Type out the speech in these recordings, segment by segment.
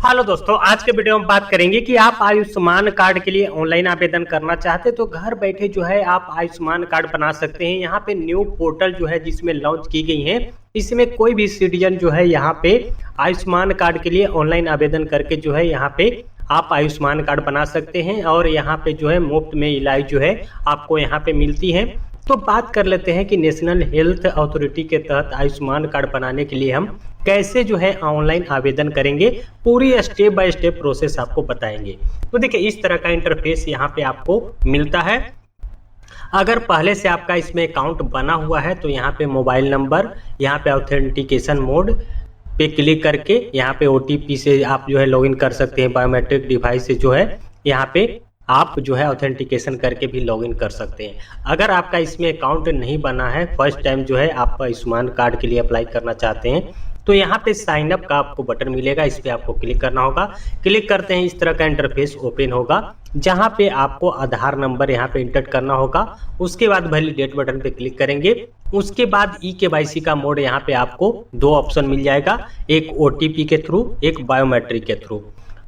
Hello दोस्तों, आज के वीडियो में बात करेंगे कि आप आयुष्मान कार्ड के लिए ऑनलाइन आवेदन करना चाहते हैं तो घर बैठे जो है आप आयुष्मान कार्ड बना सकते हैं। यहाँ पे न्यू पोर्टल जो है जिसमें लॉन्च की गई है, इसमें कोई भी सिटीजन जो है यहाँ पे आयुष्मान कार्ड के लिए ऑनलाइन आवेदन करके जो है यहाँ पे आप आयुष्मान कार्ड बना सकते हैं और यहाँ पे जो है मुफ्त में इलाज जो है आपको यहाँ पे मिलती है। तो बात कर लेते हैं कि नेशनल हेल्थ अथॉरिटी के तहत आयुष्मान कार्ड बनाने के लिए हम कैसे जो है ऑनलाइन आवेदन करेंगे, पूरी स्टेप बाय स्टेप प्रोसेस आपको बताएंगे। तो देखिए इस तरह का इंटरफेस यहाँ पे आपको मिलता है। अगर पहले से आपका इसमें अकाउंट बना हुआ है तो यहाँ पे मोबाइल नंबर, यहाँ पे ऑथेंटिकेशन मोड पे क्लिक करके यहाँ पे OTP से आप जो है लॉगिन कर सकते हैं। बायोमेट्रिक डिवाइस से जो है यहाँ पे आप जो है ऑथेंटिकेशन करके भी लॉगिन कर सकते हैं। अगर आपका इसमें अकाउंट नहीं बना है, फर्स्ट टाइम जो है आप आयुष्मान कार्ड के लिए अप्लाई करना चाहते हैं, तो यहाँ पे साइन अप का आपको बटन मिलेगा, इस पे आपको क्लिक करना होगा। क्लिक करते हैं इस तरह का इंटरफेस ओपन होगा, जहाँ पे आपको आधार नंबर यहाँ पे इंटर करना होगा। उसके बाद वैलिडेट बटन पे क्लिक करेंगे। उसके बाद eKYC का मोड यहाँ पे आपको दो ऑप्शन मिल जाएगा, एक OTP के थ्रू, एक बायोमेट्रिक के थ्रू।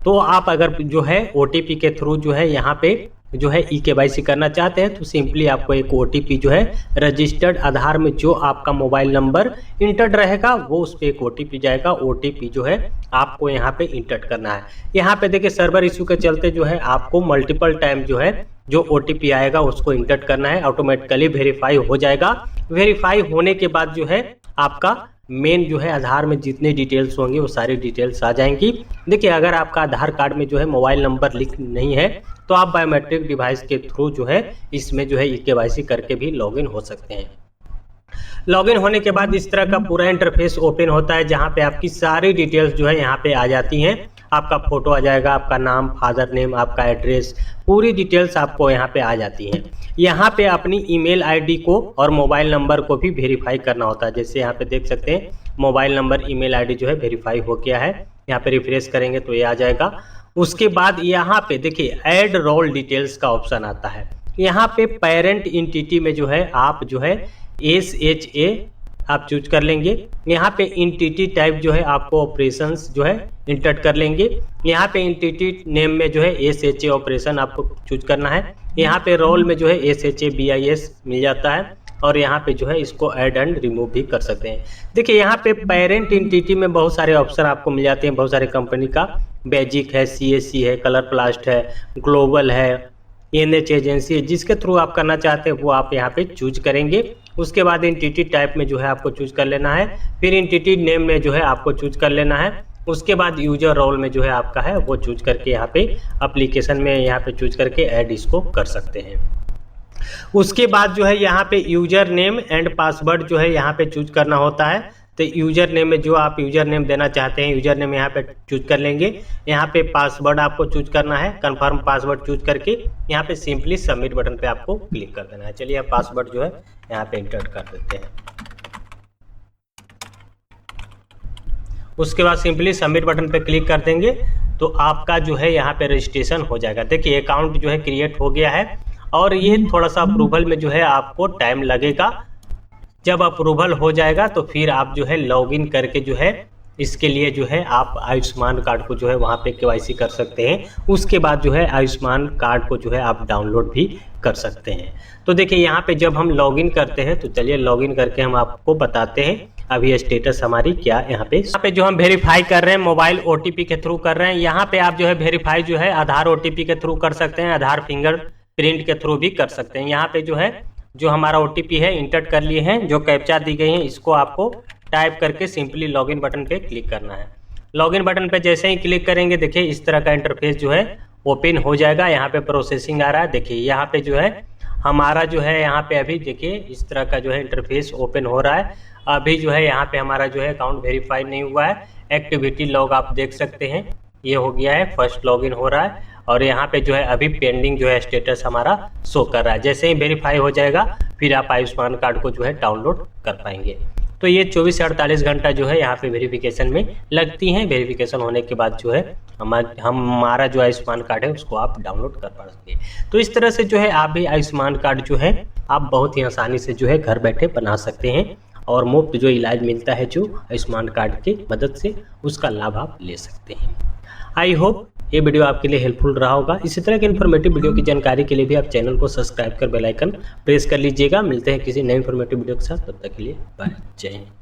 तो आप अगर जो है OTP के थ्रू जो है यहाँ पे जो है eKYC करना चाहते हैं तो सिंपली आपको एक OTP जो है रजिस्टर्ड आधार में जो आपका मोबाइल नंबर इंटर्ड रहेगा वो उस पर एक OTP जाएगा। OTP जो है आपको यहाँ पे इंटर्ड करना है। यहाँ पे देखिए सर्वर इशू के चलते जो है आपको मल्टीपल टाइम जो है जो OTP आएगा उसको इंटर्ड करना है, ऑटोमेटिकली वेरीफाई हो जाएगा। वेरीफाई होने के बाद जो है आपका मेन जो है आधार में जितने डिटेल्स होंगे वो सारी डिटेल्स आ जाएंगी। देखिए अगर आपका आधार कार्ड में जो है मोबाइल नंबर लिंक नहीं है तो आप बायोमेट्रिक डिवाइस के थ्रू जो है इसमें जो है eKYC करके भी लॉगिन हो सकते हैं। लॉगिन होने के बाद इस तरह का पूरा इंटरफेस ओपन होता है, जहाँ पे आपकी सारी डिटेल्स जो है यहाँ पे आ जाती हैं। आपका फोटो आ जाएगा, आपका नाम, फादर नेम, आपका एड्रेस, पूरी डिटेल्स आपको यहाँ पे आ जाती हैं। यहाँ पे अपनी ईमेल आईडी को और मोबाइल नंबर को भी वेरीफाई करना होता है। जैसे यहाँ पे देख सकते हैं मोबाइल नंबर, ईमेल आईडी जो है वेरीफाई हो गया है। यहाँ पे रिफ्रेश करेंगे तो ये आ जाएगा। उसके बाद यहाँ पे देखिए ऐड रोल डिटेल्स का ऑप्शन आता है। यहाँ पे पेरेंट इंटिटी में जो है आप जो है SHA आप चूज कर लेंगे। यहाँ पे इंटिटी टाइप जो है आपको ऑपरेशंस जो है इंटर कर लेंगे। यहाँ पे इंटिटी नेम में जो है SHA ऑपरेशन आपको चूज करना है। यहाँ पे रोल में जो है SHA BIS मिल जाता है और यहाँ पे जो है इसको ऐड एंड रिमूव भी कर सकते हैं। देखिए यहाँ पे पेरेंट इंटिटी में बहुत सारे ऑप्शन आपको मिल जाते हैं, बहुत सारे कंपनी का, बेजिक है, CSC है, कलर प्लास्ट है, ग्लोबल है, NH एजेंसी है। जिसके थ्रू आप करना चाहते हैं वो आप यहाँ पे चूज करेंगे। उसके बाद एंटिटी टाइप में जो है आपको चूज कर लेना है, फिर एंटिटी नेम में जो है आपको चूज कर लेना है। उसके बाद यूजर रोल में जो है आपका है वो चूज करके यहाँ पे एप्लीकेशन में यहाँ पे चूज करके ऐड इसको कर सकते हैं। उसके बाद जो है यहाँ पे यूजर नेम एंड पासवर्ड जो है यहाँ पे चूज करना होता है। तो यूजर नेम में जो आप यूजर नेम देना चाहते हैं यूजर नेम यहाँ पे चूज कर लेंगे। यहाँ पे पासवर्ड आपको चूज करना है, कंफर्म पासवर्ड चूज करके यहाँ पे सिंपली सबमिट बटन पे आपको क्लिक कर देना है। चलिए आप पासवर्ड जो है यहाँ पे इंटर कर देते हैं। उसके बाद सिंपली सबमिट बटन पे क्लिक कर देंगे तो आपका जो है यहाँ पे रजिस्ट्रेशन हो जाएगा। देखिए अकाउंट जो है क्रिएट हो गया है और ये थोड़ा सा अप्रूवल में जो है आपको टाइम लगेगा। जब अप्रूवल हो जाएगा तो फिर आप जो है लॉगिन करके जो है इसके लिए जो है आप आयुष्मान कार्ड को जो है वहाँ पे KYC कर सकते हैं। उसके बाद जो है आयुष्मान कार्ड को जो है आप डाउनलोड भी कर सकते हैं। तो देखिए यहाँ पे जब हम लॉगिन करते हैं तो चलिए लॉगिन करके हम आपको बताते हैं अभी स्टेटस हमारी क्या। यहाँ पे जो हम वेरीफाई कर रहे हैं मोबाइल OTP के थ्रू कर रहे हैं। यहाँ पे आप जो है वेरीफाई जो है आधार OTP के थ्रू कर सकते हैं, आधार फिंगर प्रिंट के थ्रू भी कर सकते हैं। यहाँ पे जो है जो हमारा OTP है इंटर कर लिए हैं, जो कैप्चा दी गई है इसको आपको टाइप करके सिंपली लॉगिन बटन पे क्लिक करना है। लॉगिन बटन पे जैसे ही क्लिक करेंगे देखिए इस तरह का इंटरफेस जो है ओपन हो जाएगा। यहाँ पे प्रोसेसिंग आ रहा है। देखिए यहाँ पे जो है हमारा जो है यहाँ पे अभी देखिए इस तरह का जो है इंटरफेस ओपन हो रहा है। अभी जो है यहाँ पे हमारा जो है अकाउंट वेरीफाई नहीं हुआ है। एक्टिविटी लॉग आप देख सकते हैं ये हो गया है, फर्स्ट लॉगिन हो रहा है और यहाँ पे जो है अभी पेंडिंग जो है स्टेटस हमारा शो कर रहा है। जैसे ही वेरीफाई हो जाएगा फिर आप आयुष्मान कार्ड को जो है डाउनलोड कर पाएंगे। तो ये 24 से 48 घंटा जो है यहाँ पे वेरिफिकेशन में लगती हैं। वेरिफिकेशन होने के बाद जो है हमारा जो आयुष्मान कार्ड है उसको आप डाउनलोड कर पाएंगे। तो इस तरह से जो है आप भी आयुष्मान कार्ड जो है आप बहुत ही आसानी से जो है घर बैठे बना सकते हैं और मुफ्त जो इलाज मिलता है जो आयुष्मान कार्ड की मदद से उसका लाभ आप ले सकते हैं। आई होप ये वीडियो आपके लिए हेल्पफुल रहा होगा। इसी तरह के इन्फॉर्मेटिव वीडियो की जानकारी के लिए भी आप चैनल को सब्सक्राइब कर बेल आइकन प्रेस कर लीजिएगा। मिलते हैं किसी नए इन्फॉर्मेटिव वीडियो के साथ, तब तक के लिए बाय, जय हिंद।